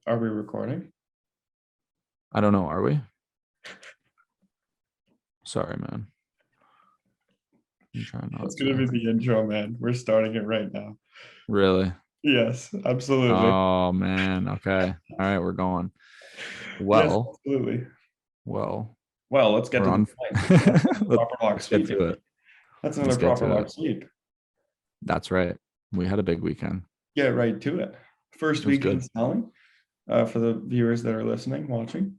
Are we recording? I don't know. Are we? Sorry, man. I'm trying not That's going to to. be the intro, man. We're starting it right now. Really? Yes, absolutely. Oh, man. Okay. All right. We're going. Yes, Well, absolutely. well, Well, let's get we're to the on. point. That's another proper lock Let's get sweep. to it. That's Let's another get proper to lock it. sweep. That's right. We had a big weekend. Get right to it. First It was weekend good. selling for the viewers that are listening, watching,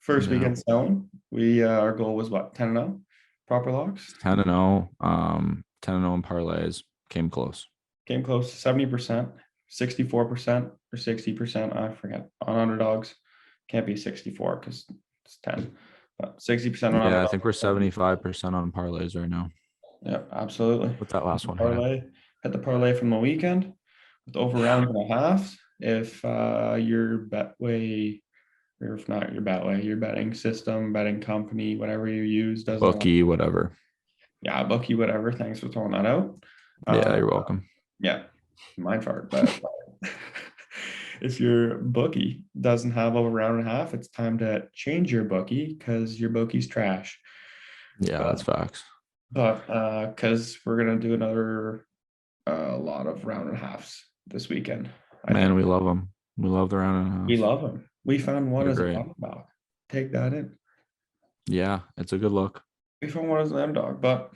First Yeah. weekend selling. We our goal was what, 10-0 proper locks? 10-0. 10-0 in parlays. Came close. Came close, 70%, 64% or 60%. I forget. On underdogs. Can't be 64 because it's 10. But 60% on Yeah, I underdogs. think we're 75% on parlays right now. Yeah, absolutely. With that last one hitting. Parlay. Hit the parlay from the weekend with over rounds and a half. If your Betway, or if not your Betway, your betting system, betting company, whatever you use doesn't want, Bookie, whatever. yeah, bookie, whatever. Thanks for throwing that out. Yeah, you're welcome. Yeah, mind fart. But if your bookie doesn't have over a round and a half, it's time to change your bookie because your bookie's trash. Yeah, that's facts. But because we're gonna do another lot of round and a halves this weekend. I Man, think we love them. We love the round and a half. we love them. We found one They're as an great. underdog. Take that in. Yeah, it's a good look. We found one as an underdog, but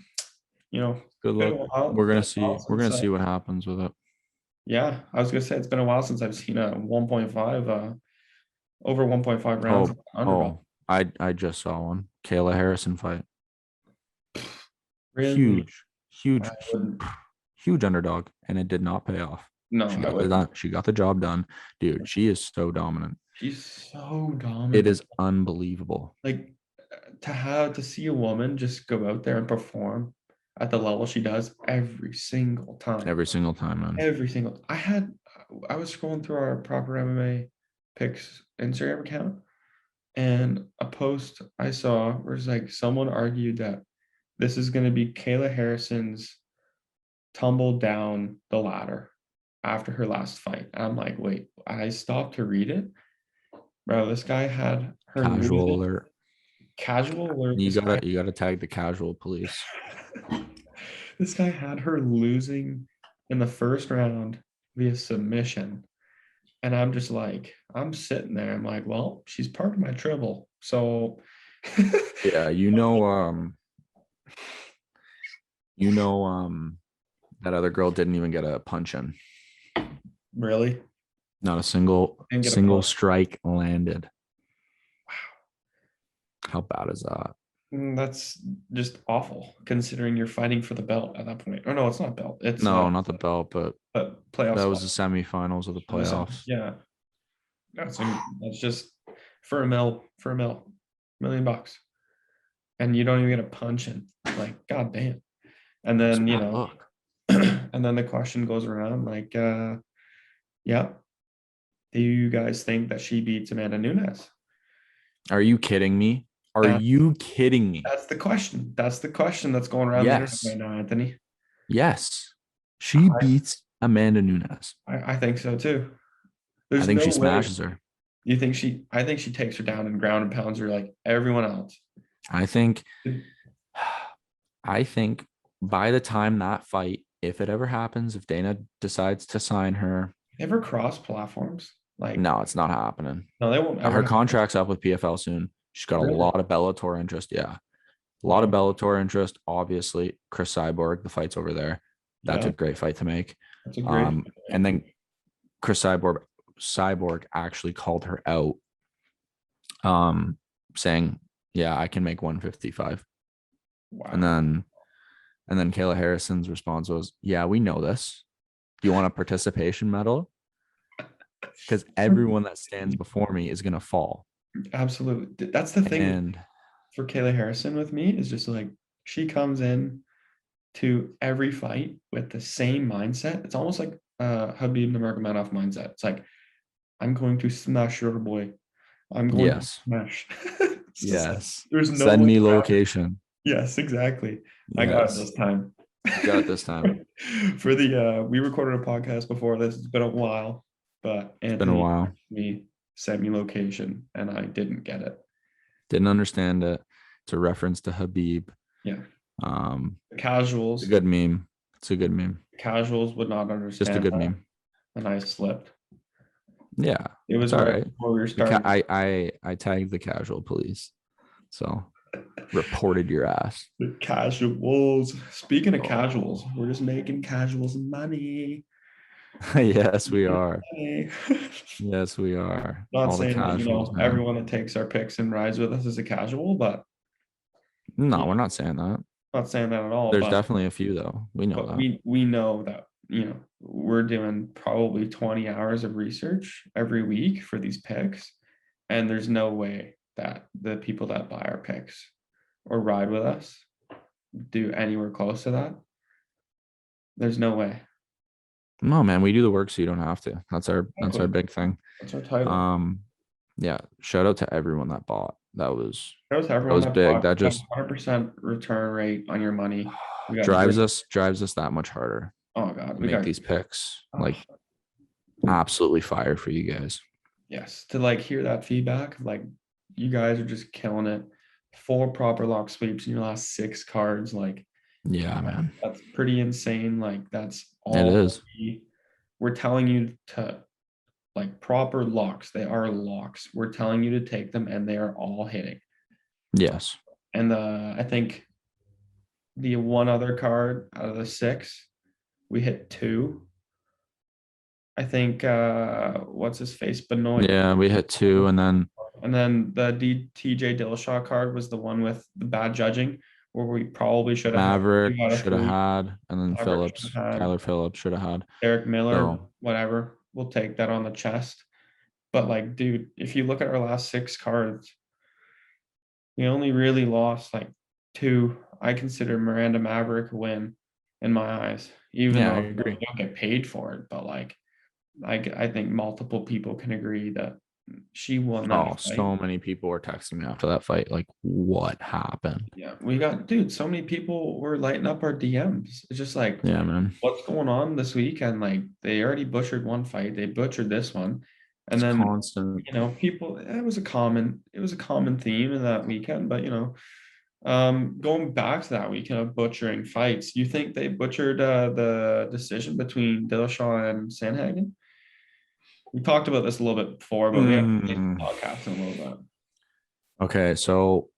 Good been a look. while. We're Been gonna a while see. We're since, gonna see what happens with it. yeah, I was gonna say it's been a while since I've seen a 1.5 over 1.5 rounds underdog. I just saw one. Kayla Harrison fight. Really? Huge, I wouldn't. huge underdog, and it did not pay off. No, She I got wouldn't. she got the job done, dude. She is so dominant. She's so It dominant. is unbelievable. Like to see a woman just go out there and perform at the level she does every single time. Every single time, man. Every single. I was scrolling through our proper MMA picks Instagram account, and a post I saw where it's like someone argued that this is going to be Kayla Harrison's tumble down the ladder after her last fight. And I'm like, wait, I stopped to read it. Bro, this guy had her Casual losing. alert. Casual alert. You gotta tag the casual police. This guy had her losing in the first round via submission. And I'm just like, I'm sitting there. I'm like, well, she's part of my tribble. So Yeah, that other girl didn't even get a punch in. really? Not a single Didn't get a single punch. strike landed. Wow. How bad is that? That's just awful considering you're fighting for the belt at that point. Oh no, it's not belt. It's No, not the belt, but playoffs. that was the semifinals of the playoffs. Yeah. That's just for a $1 million. And you don't even get a punch in. Like, god damn. And then, Look. and then the question goes around like, yeah, do you guys think that she beats Amanda Nunes? Are you kidding me? Are you kidding me? That's the question. That's the question that's going around the internet right now, Anthony. Yes. She beats Amanda Nunes. I think so too. I think she smashes her. You think I think she takes her down and ground and pounds her like everyone else. I think by the time that fight, if it ever happens, if Dana decides to sign her, ever cross platforms? Like, no, it's not happening. No, they won't. Her contract's up with PFL soon. She's got a lot of Bellator interest. Yeah. A lot of Bellator interest. Obviously, Chris Cyborg, the fight's over there. That's a great fight to make. That's a great and then Chris Cyborg actually called her out, saying, yeah, I can make 155. Wow. And then Kayla Harrison's response was, yeah, we know this. Do you want a participation medal? Because everyone that stands before me is going to fall. Absolutely. That's the thing for Kayla Harrison with me is just like she comes in to every fight with the same mindset. It's almost like Khabib Nurmagomedov mindset. It's like, I'm going to smash your boy. I'm going to smash. Yes. There's no send me location. Yes, exactly. Yes. I got it this time. You got it this time. For the we recorded a podcast before this. It's been a while. but It's been a Anthony while. me sent me location and I didn't get it. Didn't understand it. It's a reference to Habib. Yeah, It's a casuals good meme. It's a good meme. casuals would not Just a understand good that, meme. and I slipped. Yeah, It it's was all right right. before we were starting. I tagged the casual police, so reported your ass. The casuals. Speaking of Oh. casuals, we're just making casuals money. Yes, we are. Money. Yes, we are. Not All the saying that, casuals, man. everyone that takes our picks and rides with us is a casual, but No, we're not saying that. not saying that at all. There's But definitely a few though. We know that. we know that we're doing probably 20 hours of research every week for these picks, and there's no way that the people that buy our picks or ride with us do anywhere close to that. There's no way. No, man, we do the work so you don't have to. That's our big thing. That's our title. Yeah. Shout out to everyone that bought. That was Shout out to everyone was big. bought. That We got just 100% return rate on your money. We got drives us that much harder Oh God, to we make got these picks. oh, Like absolutely fire for you guys. yes, to like hear that feedback, like you guys are just killing it. 4 proper lock sweeps in your last 6 cards, like Yeah, man. that's pretty insane. Like that's It all is. we're telling you to, like, proper locks. They are locks. We're telling you to take them, and they are all hitting. Yes. And I think the one other card out of the 6, we hit 2. I think what's his face? Benoit. Yeah, we hit 2 and then the TJ Dillashaw card was the one with the bad judging, where we probably should have Maverick had should have had, and then Maverick should Phillips, have had. Kyler Phillips should have had. Derek Miller, So whatever. We'll take that on the chest. But like, dude, if you look at our last 6 cards, we only really lost like 2. I consider Miranda Maverick a win in my eyes, even yeah, though I we agree. don't get paid for it. But like, I think multiple people can agree that she won that Oh, fight. so many people were texting me after that fight. Like, what happened? Yeah, we got, dude, so many people were lighting up our DMs. It's just like, Yeah, man. what's going on this weekend? Like, they already butchered one fight, they butchered this one, and It's then constant. people. It was a common theme in that weekend. But going back to that weekend of butchering fights, you think they butchered the decision between Dillashaw and Sandhagen? We talked about this a little bit before, but we have to get the podcast in a little bit. Okay, so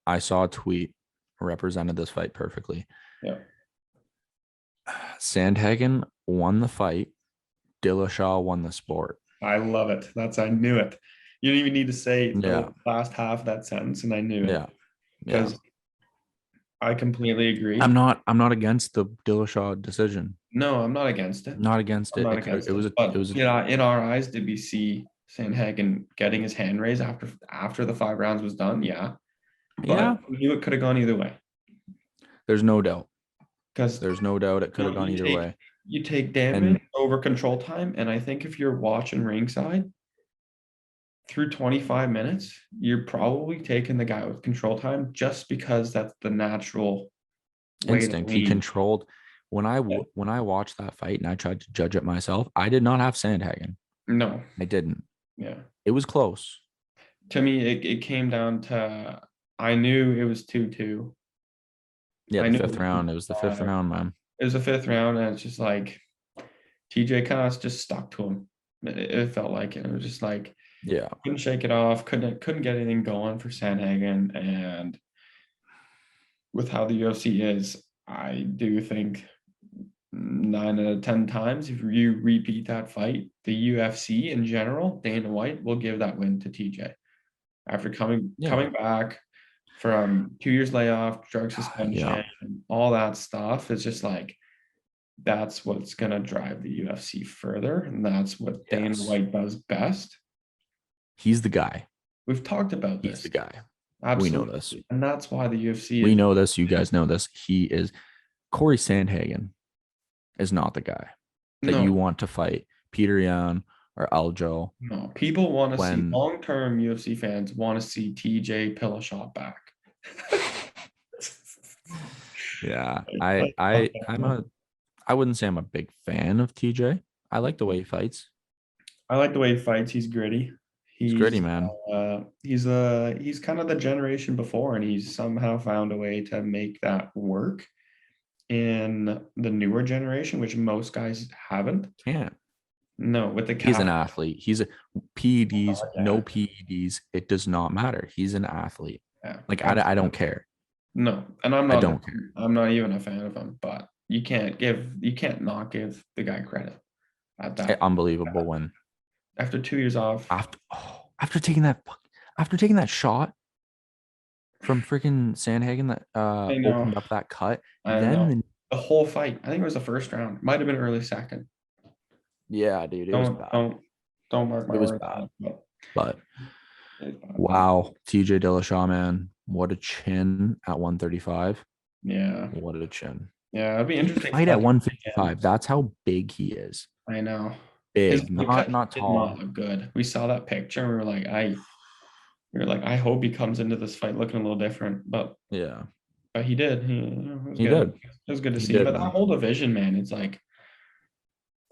I saw a tweet represented this fight perfectly. Yeah. Sandhagen won the fight. Dillashaw won the sport. I love it. I knew it. You didn't even need to say the Yeah. last half of that sentence, and I knew it. Yeah. Because I completely agree. I'm not against the Dillashaw decision. No, I'm not against it. Not against it. It was in our eyes, did we see Sandhagen getting his hand raised after the 5 rounds was done? Yeah. But we knew it could have gone either way. There's no doubt. Because there's no doubt it could have gone either way. You take damage over control time, and I think if you're watching ringside through 25 minutes, you're probably taking the guy with control time, just because that's the natural instinct. He controlled. When I watched that fight and I tried to judge it myself, I did not have Sandhagen. No, I didn't. Yeah, it was close. To me, it came down to, I knew it was 2-2. Yeah, the 5th round. It was the 5th round, man. It was the 5th round, and it's just like TJ kind of just stuck to him. It felt like it. It was just like, yeah, couldn't shake it off. Couldn't get anything going for Sandhagen. And with how the UFC is, I do think 9 out of 10 times, if you repeat that fight, the UFC in general, Dana White will give that win to TJ after coming back from 2 years layoff, drug suspension, all that stuff. It's just like, that's what's going to drive the UFC further, and that's what Dana White does best. He's the guy. We've talked about this. He's the guy. Absolutely. We know this. And that's why the UFC We know this. You guys know this. He is. Corey Sandhagen is not the guy that you want to fight Peter Yan or Aljo. No, people want to see, long-term UFC fans want to see TJ Dillashaw back. Yeah, I wouldn't say I'm a big fan of TJ. I like the way he fights. I like the way he fights. He's gritty. He's gritty, man. He's kind of the generation before, and he's somehow found a way to make that work in the newer generation, which most guys haven't. Can't. No, with the He's an calf. athlete. He's a PEDs, Yeah, no PEDs. It does not matter. He's an athlete. yeah, Like I don't absolutely. care. No, and I'm I not. don't care. I'm not even a fan of him. But you can't not give the guy credit at that. Unbelievable win. After 2 years off, After taking that shot from freaking Sandhagen that I know, opened up that cut, I then know. The whole fight. I think it was the first round. Might have been early second. yeah, dude, it was Don't bad. don't don't mark It my was words bad. on it, but But it's bad. wow, TJ Dillashaw, man, what a chin at 135. Yeah, What a chin. yeah. It'd be He could interesting to fight at watch him again. 155. That's how big he is. I know. His Big, weight cut not did not tall. look good. We saw that picture and we were like, I hope he comes into this fight looking a little different. Yeah, But he did. It was he good. did. It was good to He see. did, But that man. whole division, man, it's like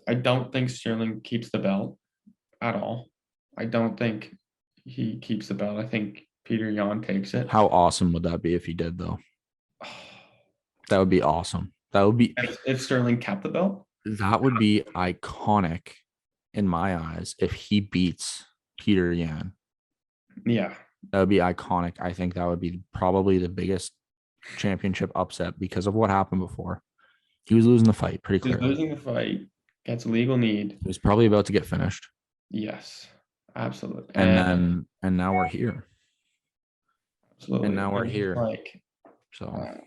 I don't think Sterling keeps the belt at all. I don't think he keeps the belt. I think Peter Yan takes it. How awesome would that be if he did, though? That would be awesome. If Sterling kept the belt, That would be iconic in my eyes if he beats Peter Yan. yeah, That would be iconic. I think that would be probably the biggest championship upset because of what happened before. He was losing the fight pretty he's clearly. losing the fight, gets a legal need. He was probably about to get finished. Yes, absolutely. And now we're here. Absolutely. And now we're And it's here. like So uh,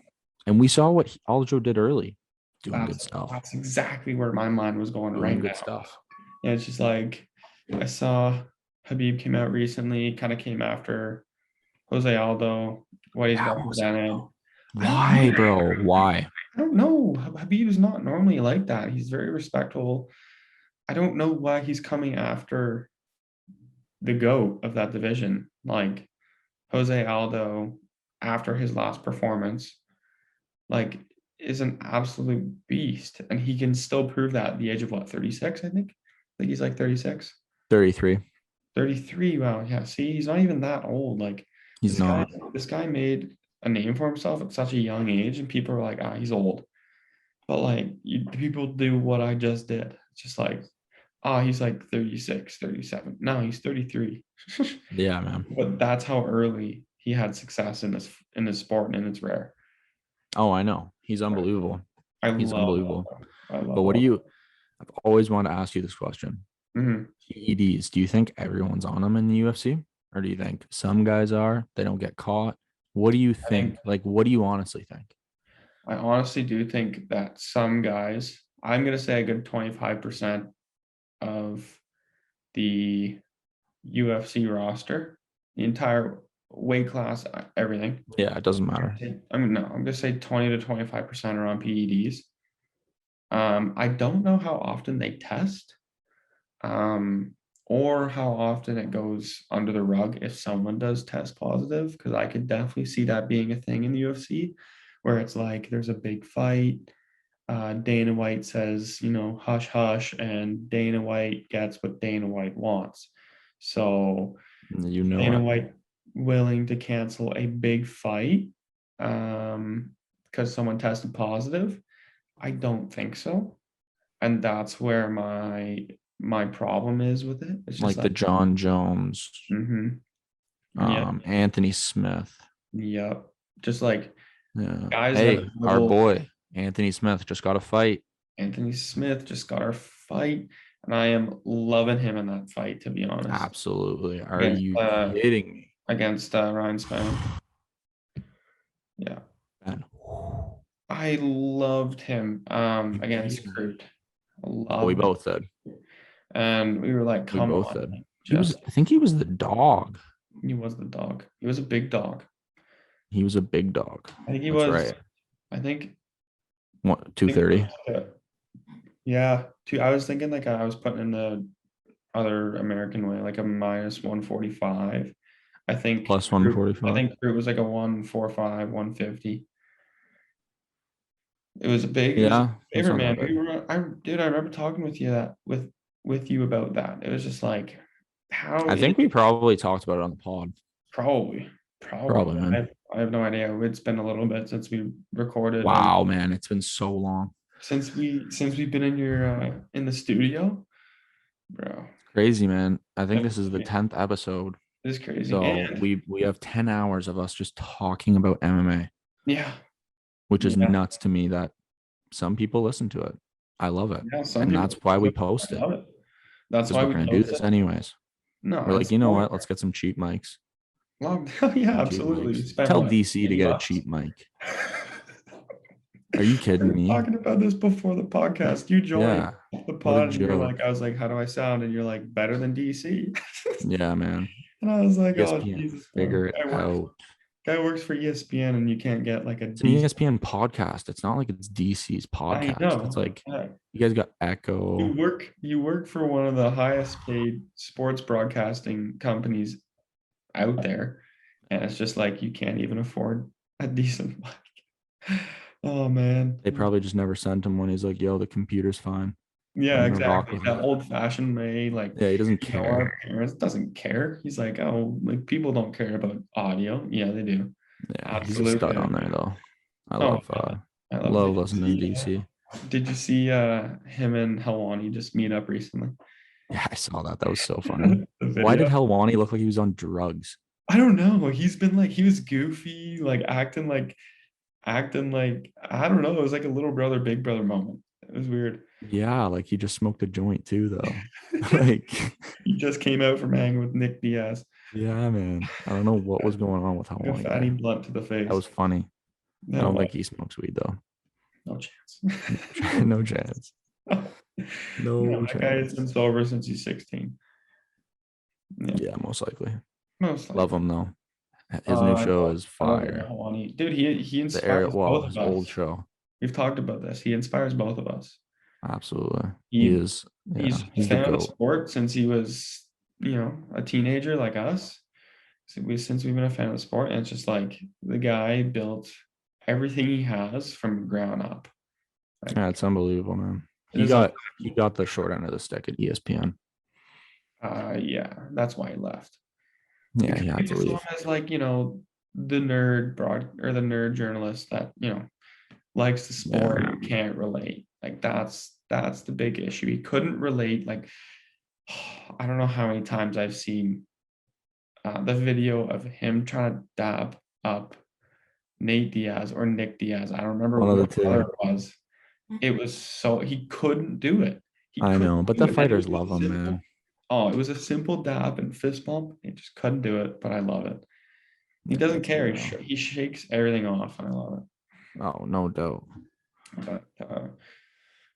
and we saw what Aljo did early. Doing good that's stuff. that's exactly where my mind was going Doing right good now. stuff. And it's just like I saw Habib came out recently, kind of came after Jose Aldo, what he's represented. Why, bro? Why? I don't know. Habib is not normally like that. He's very respectful. I don't know why he's coming after the GOAT of that division. Like Jose Aldo, after his last performance, like is an absolute beast. And he can still prove that at the age of what, 36, I think? I think he's like 36. 33. 33. Wow. Yeah. See, he's not even that old. Like He's not. this guy made a name for himself at such a young age, and people are like, ah, he's old. But like people do what I just did. It's just like, ah, he's like 36, 37. No, he's 33. Yeah, man. But that's how early he had success in this sport, and it's rare. Oh, I know. He's unbelievable. I He's love unbelievable. I love But I've always wanted to ask you this question. Mhm. PEDs, do you think everyone's on them in the UFC? Or do you think some guys are, they don't get caught? What do you think? Like, what do you honestly think? I honestly do think that some guys, I'm gonna say a good 25% of the UFC roster, the entire weight class, everything. Yeah, it doesn't matter. I'm gonna say 20 to 25% are on PEDs. I don't know how often they test, or how often it goes under the rug if someone does test positive, because I could definitely see that being a thing in the UFC, where it's like there's a big fight. Dana White says, hush, hush, and Dana White gets what Dana White wants. So You know Dana it. White willing to cancel a big fight because someone tested positive? I don't think so. And that's where my problem is with it. It's just Like the like, John Jones, yeah, Anthony Smith. yep. Just like Yeah. guys that Hey, are our little. boy, Anthony Smith just got a fight. Anthony Smith just got our fight, and I am loving him in that fight, to be honest. Absolutely. Are Against, you kidding me? Against Ryan Spann. Yeah. Man. I loved him against Crute. We both did. And we were like, We come both on. did. I think he was the dog. He was the dog. He was a big dog. He was a big dog. I think he That's was right. I think What, 230? Yeah. I was thinking like I was putting in the other American way, like a minus 145. I think Plus I 145. think Crute was like a 145, 150. It was a Yeah, that's favorite, not man. that bad. I remember talking with you that with with you about that. It was just like, how I is think we probably talked about it on the pod. probably Probably, man. I have no idea. It's been a little bit since we recorded. Wow, man, it's been so long. Since we've been in your in the studio, bro. Crazy, man. I think It's this is the 10th episode. It's crazy. So And we have 10 hours of us just talking about MMA, yeah, which is yeah, nuts to me that some people listen to it. I love it. yeah. Some And people that's why we post I it, love it. That's because why we're we going to do post this it. anyways. No, We're like, it's you know more what? Let's get some cheap mics. long. Yeah, Cheap absolutely. We mics. spent Tell what, DC to 20 get a bucks? cheap mic. Are you We kidding were me? talking about this before the podcast. You joined Yeah. the What a pod and you're like, joke. I was like, how do I sound? And you're like, better than DC. Yeah, man. And I was like, oh ESPN, Jesus, bro. figure it out. Guy works for ESPN and you can't get like a It's an decent. ESPN podcast. It's not like it's DC's I podcast. It's know. like you guys got Echo. You work for one of the highest paid sports broadcasting companies out there, and it's just like you can't even afford a decent mic. Oh man. They probably just never sent him one. He's like, yo, the computer's fine. Yeah, I'm gonna rock exactly. with That it. old-fashioned way, like, Yeah, he doesn't you know, our care. parents doesn't care. He's like, oh, like people don't care about audio. Yeah, they do. Yeah, he's a Absolutely. stud on there though. I Oh, love listening to DC. did you see him and Helwani just meet up recently? Yeah, I saw that. That was so funny. The Why did video. Helwani look like he was on drugs? I don't know. He's been like he was goofy, like acting like I don't know. It was like a little brother, big brother moment. It was weird. Yeah, like he just smoked a joint too, though. Like, He just came out from hanging with Nick Diaz. yeah, man. I don't know what was going on with A Helwani fatty there. blunt to the face. That was funny. I No, don't way. think he smokes weed though. No chance. No chance. No That guy has chance. been sober since he's 16. Yeah, Yeah, most likely. most likely. Love him though. His new show is I love fire. Helwani. Dude, he The inspires both his of old us. show. We've talked about this. He inspires both of us. Absolutely. He- He is. Yeah, He's a he's the fan of the GOAT. sport since he was, a teenager like us. Since we've been a fan of the sport, and it's just like the guy built everything he has from ground up. Like, Yeah, it's unbelievable, man. it He is got the short end of the stick at ESPN. yeah, that's why he left. Yeah, Because he had to people saw leave. him as like, the nerd the nerd journalist that, likes the sport and can't relate. Like that's the big issue. He couldn't relate. Like I don't know how many times I've seen the video of him trying to dab up Nate Diaz or Nick Diaz. I don't remember One of the what two. color it was. It was so he couldn't do it. He I couldn't know, but do the it. And fighters it was love him, simple- man. Oh, it was a simple dab and fist bump. He just couldn't do it, but I love it. He doesn't care. Yeah. He shakes everything off, and I love it. Oh, no doubt.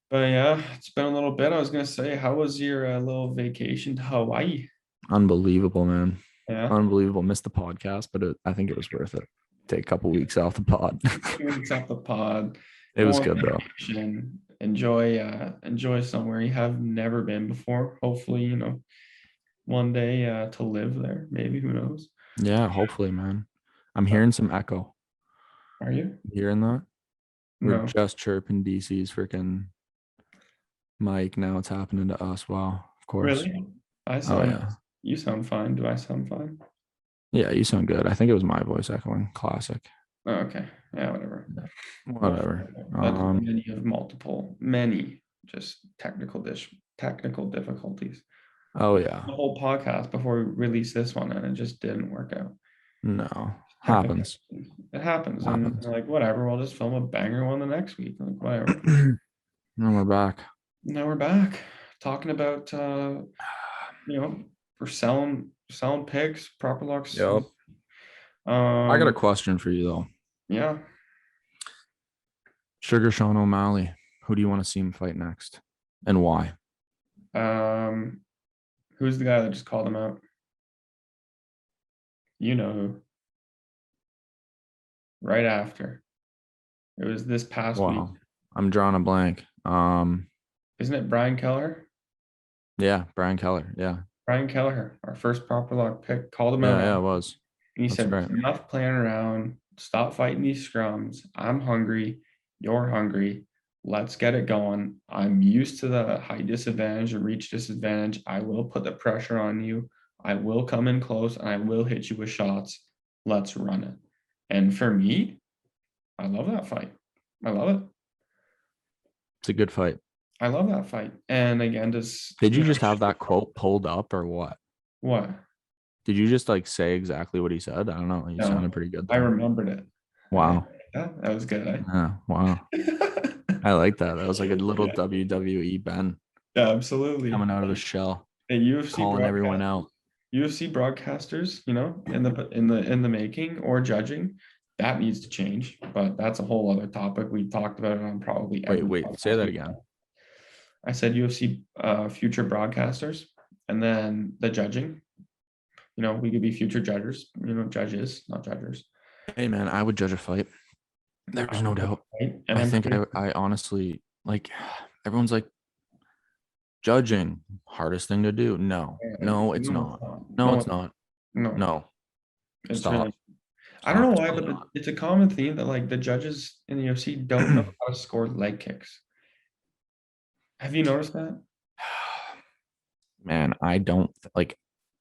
But yeah, it's been a little bit. I was gonna say, how was your little vacation to Hawaii? Unbelievable, man. Yeah, Unbelievable. Missed the podcast, but I think it was worth it. Take a couple weeks off the pod. 2 weeks off the pod. It was Go on good though. vacation. Enjoy somewhere you have never been before. Hopefully, one day to live there. Maybe, who knows? Yeah, hopefully, man. I'm hearing some echo. Are you? You hearing that? We're No. just chirping DC's freaking mic. Now it's happening to us. Wow, of course. Really? Oh yeah. You sound fine. Do I sound fine? Yeah, you sound good. I think it was my voice echoing. Classic. Oh, okay. Yeah, whatever. Whatever. But many just technical difficulties. Oh yeah. The whole podcast before we released this one, and it just didn't work out. No. Happens. It happens. Happens. And like, whatever, we'll just film a banger one the next week. Like, whatever. And we're back. Now we're back talking about we're selling picks, proper locks. Yep. I got a question for you though. Yeah. Sugar Sean O'Malley. Who do you want to see him fight next? And why? Who's the guy that just called him out? You know who. Right after. It was this past week. Wow. I'm drawing a blank. Isn't it Brian Keller? Yeah, Brian Keller. Yeah. Brian Kelleher, our first proper lock pick, called him out. Yeah, it was. And he That's said, right. enough playing around. Stop fighting these scrums. I'm hungry. You're hungry. let's get it going. I'm used to the height disadvantage, the reach disadvantage. I will put the pressure on you. I will come in close and I will hit you with shots. Let's run it. And for me, I love that fight. I love it. It's a good fight. I love that fight. And again, Did you just have that quote pulled up or what? what? Did you just like say exactly what he said? I don't know. You No, sounded pretty good I there. remembered it. Wow. That was good. Yeah, wow. I like that. That was like a little WWE Ben Yeah, absolutely. coming out of his shell, A UFC calling everyone out. UFC broadcasters, in the making or judging, that needs to change. But that's a whole other topic. We talked about it on probably every Wait, say that podcast. again. I said UFC future broadcasters, and then the judging. We could be future judges. Judges, not judges. Hey man, I would judge a fight. There's no doubt. Right? And I think I honestly like everyone's like judging hardest thing to do. No, it's not. No, it's not. No, It's stop. really, I don't know why, Stop. but it's a common theme that like the judges in the UFC don't know how to score leg kicks. Have you noticed that? Man, I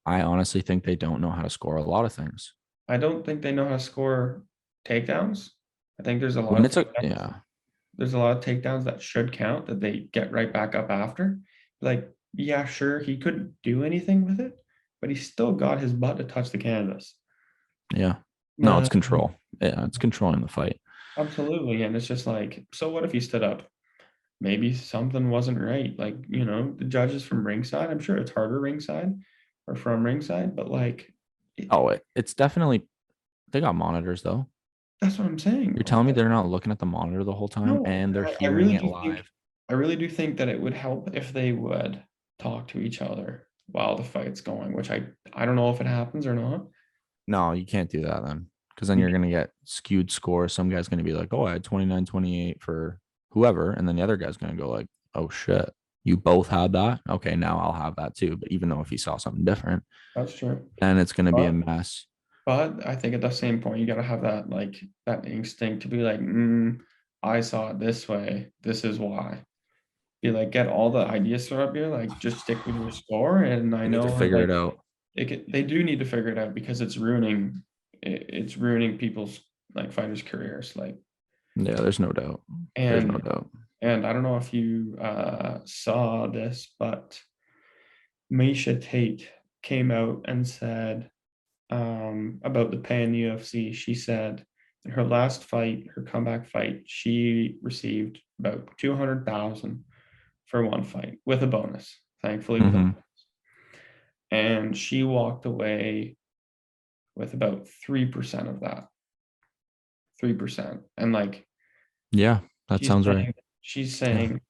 honestly think they don't know how to score a lot of things. I don't think they know how to score takedowns. I think there's a lot When of it's a takedowns. There's a lot of takedowns that should count that they get right back up after. Like, yeah, sure, he couldn't do anything with it, but he still got his butt to touch the canvas. yeah. No, it's control. Yeah, it's controlling the fight. Absolutely. And it's just like, so what if he stood up? Maybe something wasn't right. Like, the judges from ringside, I'm sure it's harder ringside or from ringside, but like, It's definitely they got monitors though. that's what I'm saying. You're telling me they're not looking at the monitor the whole time No, and they're I hearing really it do live. think I really do think that it would help if they would talk to each other while the fight's going, which I don't know if it happens or not. No, you can't do that then. Because then you're gonna get skewed scores. Some guy's gonna be like, oh, I had 29-28 for whoever, and then the other guy's gonna go like, oh shit, you both had that. Okay, now I'll have that too. But even though if he saw something different, That's true. then it's gonna be a mess. But I think at the same point, you gotta have that instinct to be like, I saw it this way. This is why. Be like, get all the ideas thrown up here. Like, just stick with your score. And I You need know to figure it out. they do need to figure it out because it's ruining people's like fighters' careers. Like, Yeah, there's no doubt. There's no doubt. And I don't know if you saw this, but Misha Tate came out and said about the pay in the UFC. She said in her last fight, her comeback fight, she received about 200,000 for one fight with a bonus, thankfully. With a bonus. And she walked away with about 3% of that. 3%. And like, yeah, that sounds right. She's saying,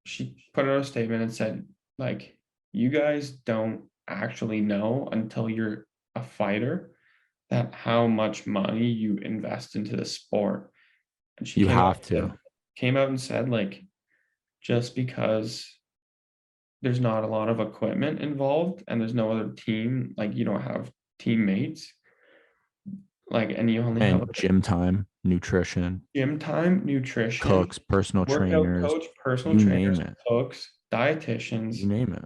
she put out a statement and said, like, you guys don't actually know until you're a fighter that how much money you invest into the sport. And she came out and said, like, just because there's not a lot of equipment involved and there's no other team, like you don't have teammates, like, and you only have gym time, nutrition, cooks, personal trainers, coach, cooks, dietitians, you name it.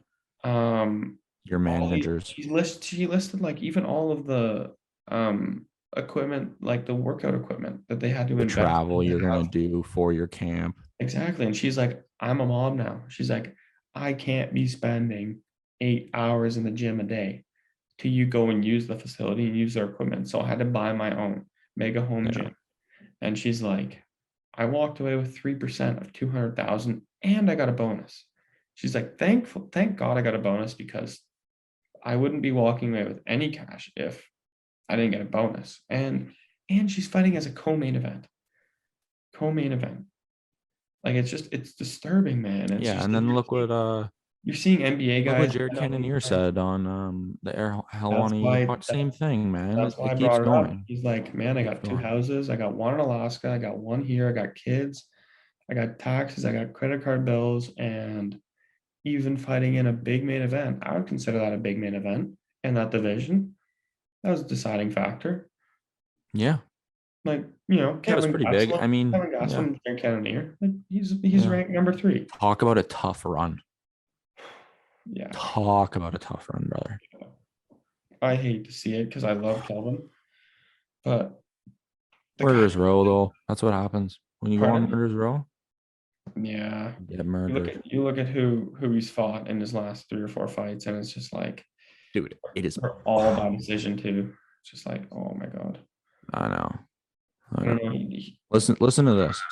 Your managers. He listed like even all of the equipment, like the workout equipment that they had to invest travel you're gonna do for your camp. Exactly. And she's like, I'm a mom now. She's like, I can't be spending 8 hours in the gym a day till you go and use the facility and use their equipment. So I had to buy my own mega home gym. And she's like, I walked away with 3% of 200,000 and I got a bonus. She's like, thank God I got a bonus because I wouldn't be walking away with any cash if I didn't get a bonus. And she's fighting as a co-main event. Like, it's disturbing, man. And then look what you're seeing NBA guys. Look what Jared Cannonier said on the Air Helwani. Same thing, man. That's why I brought it up. He's like, man, I got 2 houses. I got one in Alaska. I got one here. I got kids. I got taxes. I got credit card bills. And even fighting in a big main event, I would consider that a big main event in that division. That was a deciding factor. Yeah. Like, Kevin, was pretty big. I mean, Kevin Gastelum, Jared Cannonier. Like, He's Yeah. ranked number 3. Talk about a tough run. Yeah, Talk about a tough run, brother. I hate to see it because I love Kelvin, but the guy. Murderers Row, though. That's what happens when you go on Pardon? Murderers Row. Yeah, You get you look murdered, at you look at who he's fought in his last 3 or 4 fights, and it's just like dude. It is. they're all by decision too. It's just like, oh my god. I know. I don't know. Listen to this.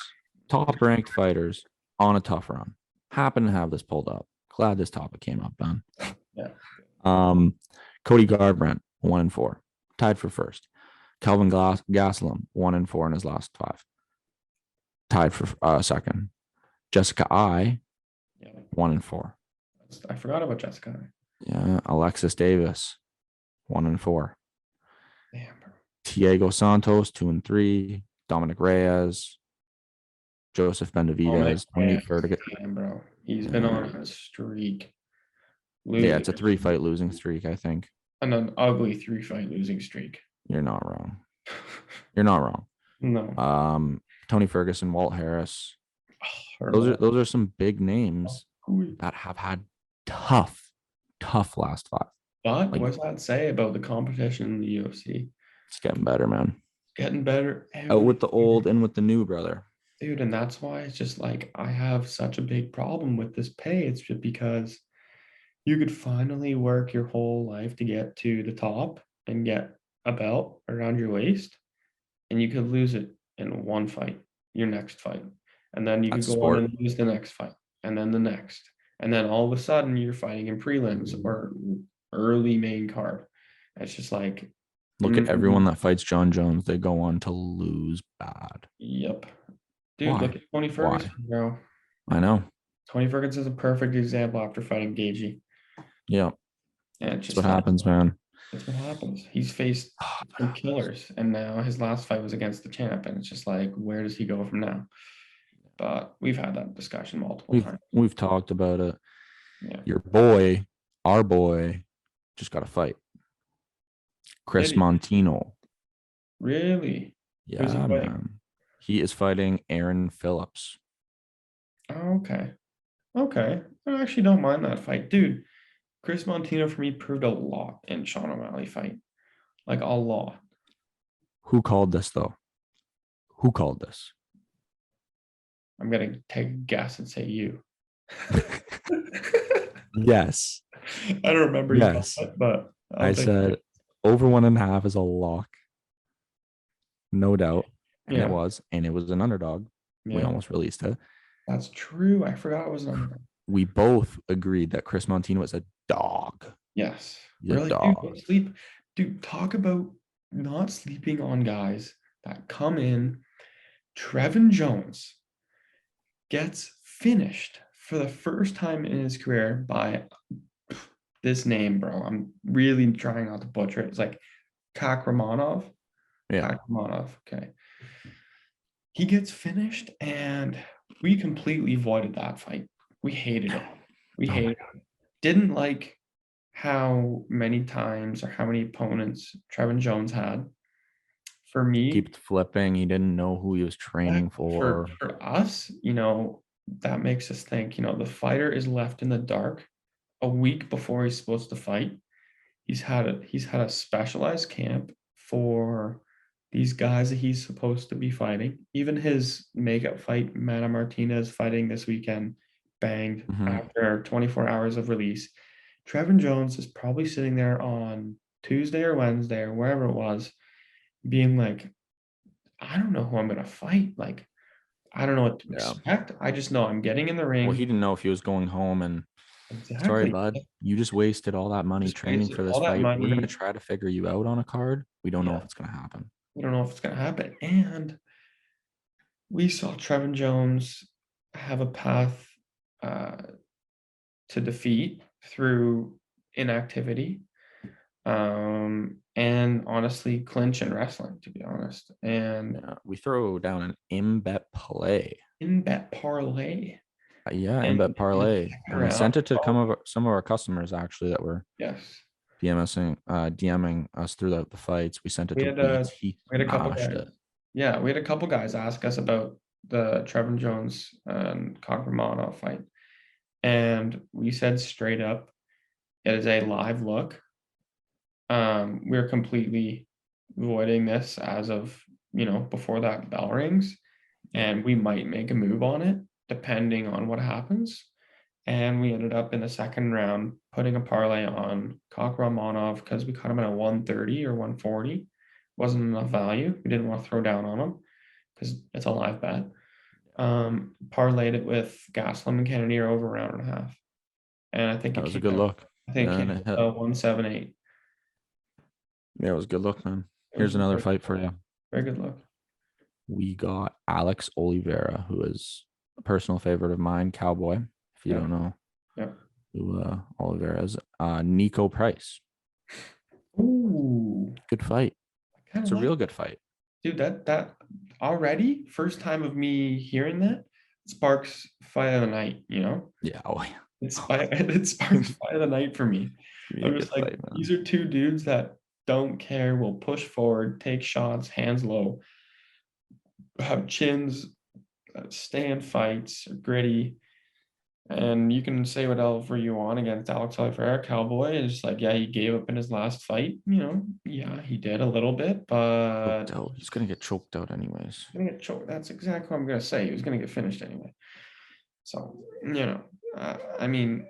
Top ranked fighters on a tough run. Happen to have this pulled up. Glad this topic came up, Ben. Yeah. Cody Garbrandt, 1-4, tied for first. Kelvin Gastelum, 1-4 in his last 5, tied for second. Jessica I, Yeah. 1-4. I forgot about Jessica. Yeah, Alexis Davis, 1-4. Damn, bro. Diego Santos, 2-3. Dominic Reyes, Joseph Benavidez, Tony Ferguson. Damn, bro. He's been on a streak. Yeah, it's a 3-fight losing streak, I think. An ugly 3-fight losing streak. You're not wrong. You're not wrong. No. Tony Ferguson, Walt Harris. Those Those are some big names that have had tough last 5. But Like- what's that say about the competition in the UFC? It's getting better, man. Getting better. Out with the old and with the new, brother. Dude, and that's why it's just like I have such a big problem with this pay. It's just because you could finally work your whole life to get to the top and get a belt around your waist, and you could lose it in one fight, your next fight. And then you could That's go sport. on and lose the next fight, and then the next. And then all of a sudden you're fighting in prelims or early main card. It's just like, Look at everyone that fights John Jones. They go on to lose bad. yep. Dude, Why? look at Tony Ferguson, bro. I know. Tony Ferguson is a perfect example after fighting Gaethje. Yeah, And it's that's just what like, happens, man. that's what happens. He's faced some killers, and now his last fight was against the champ, and it's just like, where does he go from now? But we've had that discussion multiple times. We've talked about it. Yeah. Your boy, our boy, just got a fight. Chris Did he? Montino. Really? Who's he Yeah, fighting? man. He is fighting Aaron Phillips. Oh, okay. Okay. I actually don't mind that fight. Dude, Chris Montino for me proved a lot in Sean O'Malley fight. Like a lot. Who called this though? Who called this? I'm gonna take a guess and say you. Yes. I don't remember you called Yes. it, but I'll I take said it. over 1.5 is a lock. No doubt. And Yeah. it was. And it was an underdog. We Yeah, almost released it. that's true. I forgot it was an underdog. We both agreed that Chris Montino is a dog. Yes. He's a Really, dude, dog. don't sleep. Dude, talk about not sleeping on guys that come in. Trevin Jones gets finished for the first time in his career by this name, bro. I'm really trying not to butcher it. It's like Kakramanov. Yeah. Kakramanov. Okay. He gets finished, and we completely voided that fight. We hated it. We Oh my hated it. Didn't like how many times or how many opponents Trevin Jones had. For me, Kept flipping. He didn't know who he was training for. for us, that makes us think, the fighter is left in the dark a week before he's supposed to fight. He's had a specialized camp for these guys that he's supposed to be fighting. Even his makeup fight, Mana Martinez fighting this weekend, banged after 24 hours of release. Trevin Jones is probably sitting there on Tuesday or Wednesday or wherever it was, being like, I don't know who I'm gonna fight. Like, I don't know what to expect. I just know I'm getting in the ring. Well, he didn't know if he was going home and Exactly. sorry, bud. You just wasted all that money Just training wasted for this all that fight. We're money. gonna try to figure you out on a card. We don't know Yeah. if it's gonna happen. We don't know if it's gonna happen. And we saw Trevin Jones have a path to defeat through inactivity. And honestly, clinch and wrestling, to be honest. And Yeah, we throw down an in-bet play. in-bet parlay. Yeah, And in-bet parlay. And we sent it to around. some of our customers actually that were Yes. DMing us throughout the fights. We sent it We to had Beats. He We had a couple smashed guys. it. Yeah, we had a couple guys ask us about the Trevor Jones and Kakhramonov fight, and we said straight up, it is a live look. We're completely avoiding this as of, before that bell rings, and we might make a move on it depending on what happens. And we ended up in the second round putting a parlay on Kakhramonov because we caught him at a 130 or 140. Wasn't enough value. We didn't want to throw down on him because it's a live bet. Parlayed it with Gaslam and Kennedy or over round and a half. And I think That it was a came good out, look. I think it And came it out hit. 178. Yeah, it was a good look, man. It Here's was another very, fight for you. very good look. We got Alex Oliveira, who is a personal favorite of mine, Cowboy. If you Yeah. don't know Yeah. who Oliveira is, Nico Price. Ooh, Good fight. I It's kinda a like real good fight. dude, that already first time of me hearing that sparks fight of the night, Yeah. Oh, yeah. it sparks fight of the night for me. It's gonna be I'm a just good like, fight, these man. are two dudes that don't care, will push forward, take shots, hands low, have chins, stand fights, are gritty. And you can say whatever you want against Alex Oliveira, Cowboy. It's just like, yeah, he gave up in his last fight. Yeah, he did a little bit, but Choked out. He's gonna get choked out anyways. gonna get choked. That's exactly what I'm gonna say. He was gonna get finished anyway. So, I mean,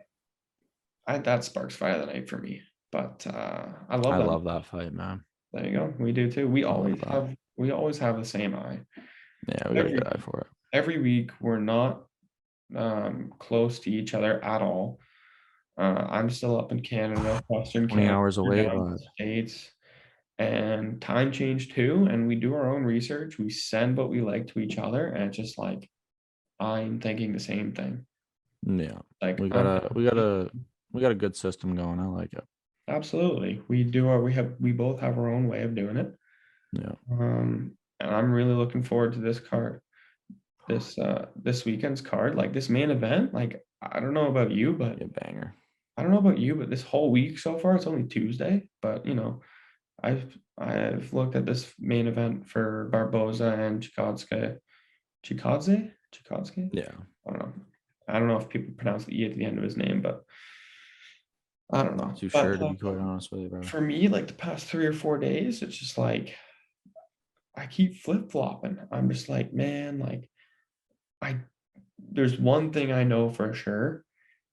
that sparks fire of the night for me. But I love I that. love that fight, man. There you go. We do too. We I love always that. have the same eye. Yeah, we got a Every good eye for it. every week we're not close to each other at all. I'm still up in Canada, Western 20 Canada, hours you're away, down in the but States, and time change too. And we do our own research. We send what we like to each other, and it's just like I'm thinking the same thing. yeah, Like we got I'm a good system going. I like it. absolutely. We both have our own way of doing it. Yeah. And I'm really looking forward to this card. This weekend's card, like this main event. Like I don't know about you, but Be a banger. I don't know about you, but this whole week so far, it's only Tuesday, but I've looked at this main event for Barboza and Chikadze. Yeah. I don't know. I don't know if people pronounce the E at the end of his name, but I don't know. Not too But sure, to be quite honest with you, bro. for me, like the past 3 or 4 days, it's just like I keep flip-flopping. I'm just like, man, like I there's one thing I know for sure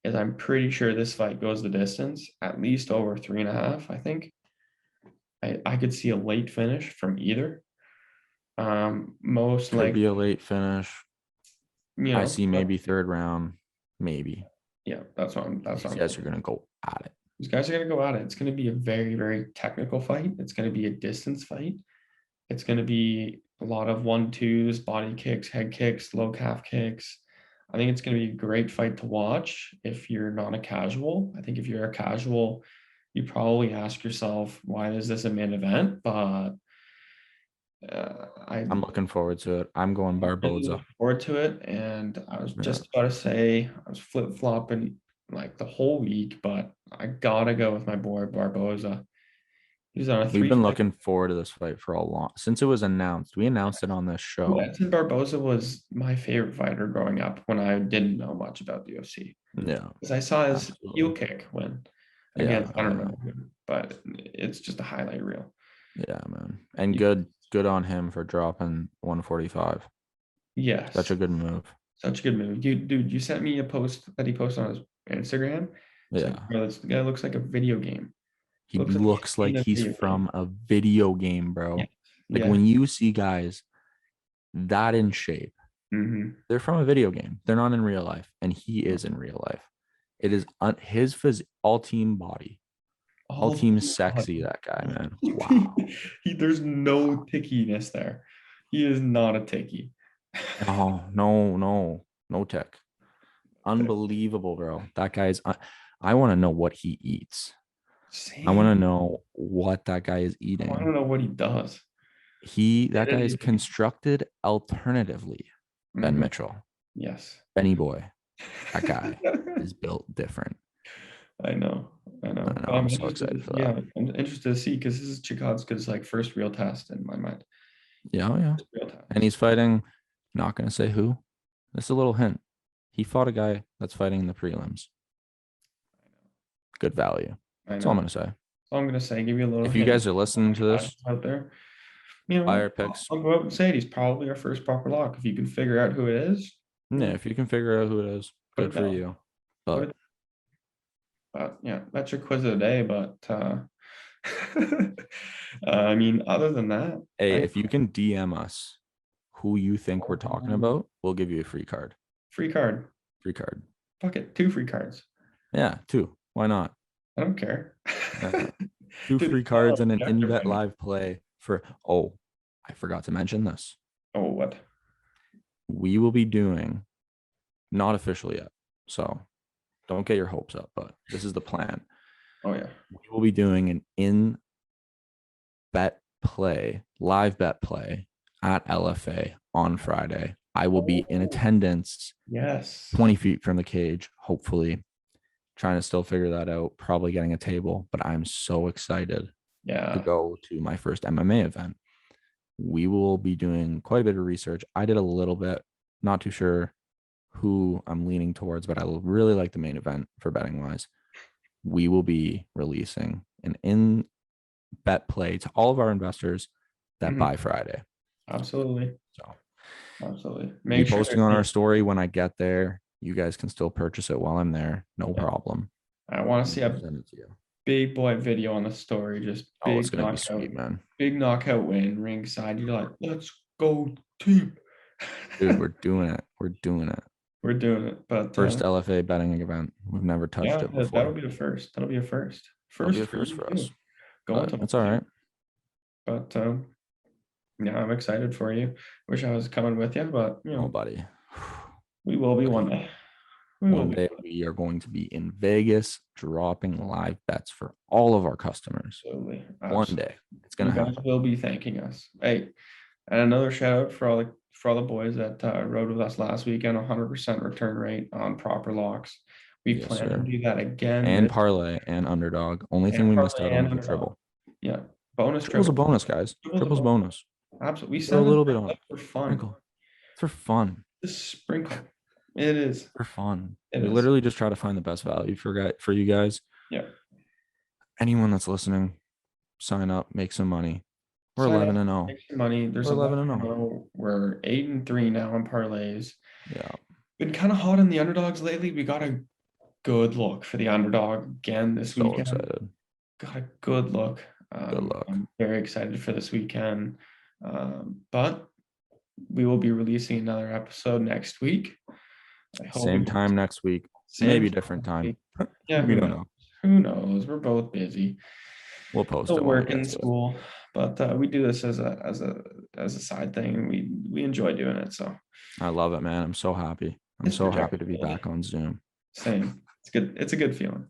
is I'm pretty sure this fight goes the distance, at least over 3.5, I think. I could see a late finish from either. Most Could like, be a late finish. you I know, see maybe third round, maybe. yeah, that's what I'm These guys are gonna go at it. These guys are gonna go at it. It's gonna be a very, very technical fight. It's gonna be a distance fight. It's gonna be a lot of 1-2s, body kicks, head kicks, low calf kicks. I think it's gonna be a great fight to watch if you're not a casual. I think if you're a casual, you probably ask yourself, why is this a main event? But I'm looking forward to it. I'm going really Barboza. looking forward to it. And I was Yeah. just about to say I was flip-flopping like the whole week, but I gotta go with my boy Barboza. He's on a We've three. been looking forward to this fight for a long since it was announced. We announced it on this show. Edson Barboza was my favorite fighter growing up when I didn't know much about the UFC. Yeah. Because I saw his Absolutely. heel kick win Yeah, against, I don't remember who, but it's just a highlight reel. Yeah, man. And good on him for dropping 145. Yes. Such a good move. Such a good move. You sent me a post that he posted on his Instagram. It's Yeah. like, bro, this guy looks like a video game. He Looks looks like like in a he's video from a video game, bro. Yeah. Like Yeah. when you see guys that in shape, Mm-hmm. they're from a video game. They're not in real life, and he is in real life. It is his all team body, all team sexy. That guy, man. Wow. There's no tickiness there. He is not a ticky. Oh no tech. Unbelievable, bro. That guy's. I want to know what he eats. Same. I want to know what that guy is I eating. want to know what he does. That guy is constructed alternatively. Ben Mitchell. Yes. Benny Boy. That guy is built different. I know. I'm so excited for that. Yeah, I'm interested to see because this is Chikadze's like first real test in my mind. Yeah, oh yeah. Real test. And he's fighting Not gonna say who. This is a little hint. He fought a guy that's fighting in the prelims. Good value. I That's all I'm know. gonna say. So I'm gonna say, give you a little If you hint guys are listening to this, out there. You know buy what? our picks. I'll go out and say it. He's probably our first proper lock. If you can figure out who it is, Yeah, if you can figure out who it is, put good it for down. you. Put But it, yeah, that's your quiz of the day. But I mean, other than that, hey, if you can DM us who you think we're talking Oh. about, we'll give you a free card. Free card. Free card. Fuck it, 2 free cards. Yeah, 2. Why not? I don't care. Yeah. 2 Dude, free it's not cards and an objective InBet right now. live play for. Oh, I forgot to mention this. Oh, what? We will be doing, not official yet, so don't get your hopes up, but this is the plan. Oh yeah. We will be doing an in bet play, live bet play at LFA on Friday. I will be in attendance Yes. 20 feet from the cage, hopefully. Trying to still figure that out, probably getting a table, but I'm so excited to Yeah. go to my first MMA event. We will be doing quite a bit of research. I did a little bit, not too sure who I'm leaning towards, but I really like the main event for betting wise. We will be releasing an in bet play to all of our investors that Mhm. buy Friday. Absolutely. So Absolutely. be posting on our story when I get there. You guys can still purchase it while I'm there. No problem. I want to see a Send it to you. big boy video on the story. Just Oh, big it's gonna be knockout, sweet, man. big knockout win ringside. You're like, let's go team. Dude, we're doing it. We're doing it. We're doing it. But First LFA betting event. We've never touched yeah, it before. that'll be the first. That'll be a first. That'll be a for first you for too. us. Going But to that's all right. But yeah, I'm excited for you. Wish I was coming with you, but you know, Oh, buddy. we will be one day. One day we are going to be in Vegas dropping live bets for all of our customers. Absolutely. One day it's gonna You guys happen. will be thanking us. Hey, and another shout out for all the boys that rode with us last weekend. 100% return rate on proper locks. We Yes, plan sir. to do that again. And parlay and underdog. Only thing we missed out on was a triple. Yeah, bonus Triple's a triple. bonus, guys. Triple's bonus. Absolutely. We Throw send a little bit on for fun. Sprinkle. For fun. Just sprinkle. It is For fun. It We is. literally just try to find the best value for you guys. Yeah. Anyone that's listening, sign up, make some money. We're Sign 11 up, and 0. make some money. There's We're 11 11 and 0. We're 8-3 now on parlays. Yeah. Been kind of hot in the underdogs lately. We got a good look for the underdog again this So weekend. excited. Got a good look. Good luck. I'm very excited for this weekend. But we will be releasing another episode next week. Same time next week. Same Maybe time different next week. time. Yeah, We don't know. Who knows? We're both busy. We'll post Still it when we work in get to it. school, but we do this as a side thing, and we enjoy doing it. So I love it, man. I'm so happy. I'm It's so happy to be projectability. back on Zoom. same. It's good. It's a good feeling.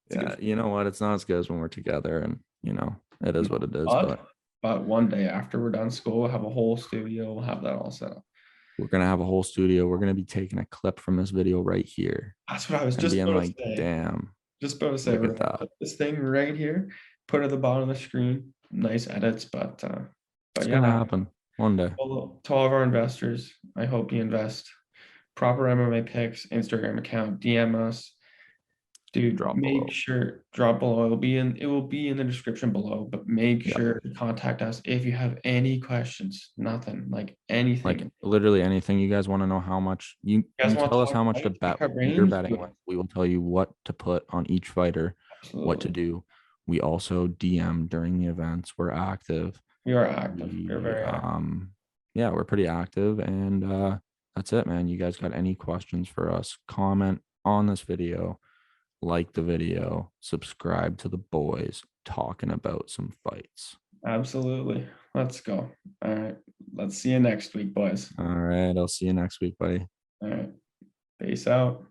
It's a Yeah, good you know what? It's not as good as when we're together, and it is what it is. But one day after we're done school, we'll have a whole studio. We'll have that all set up. We're gonna have a whole studio. We're gonna be taking a clip from this video right here. That's what I was And just being about like, to say. damn. Just about to say, Look we're at gonna that. put this thing right here, put it at the bottom of the screen. Nice edits, but It's yeah, gonna happen one day. to all of our investors, I hope you invest. Proper MMA picks, Instagram account, DM us. Dude, Drop make below. sure drop below. It will be in the description below, but make Yeah. sure to contact us if you have any questions. Nothing, like anything. Like literally anything you guys want to know how much you guys wanna tell us talk how much to fights, bet pick our you're brains, betting do it. with. We will tell you what to put on each fighter, what to Absolutely. do. We also DM during the events. We're active. We are active. We're very active. Yeah, we're pretty active, and that's it, man. You guys got any questions for us? Comment on this video, like the video, subscribe to the boys talking about some fights. Absolutely. Let's go. All right. Let's see you next week, boys. All right, I'll see you next week, buddy. All right. Peace out.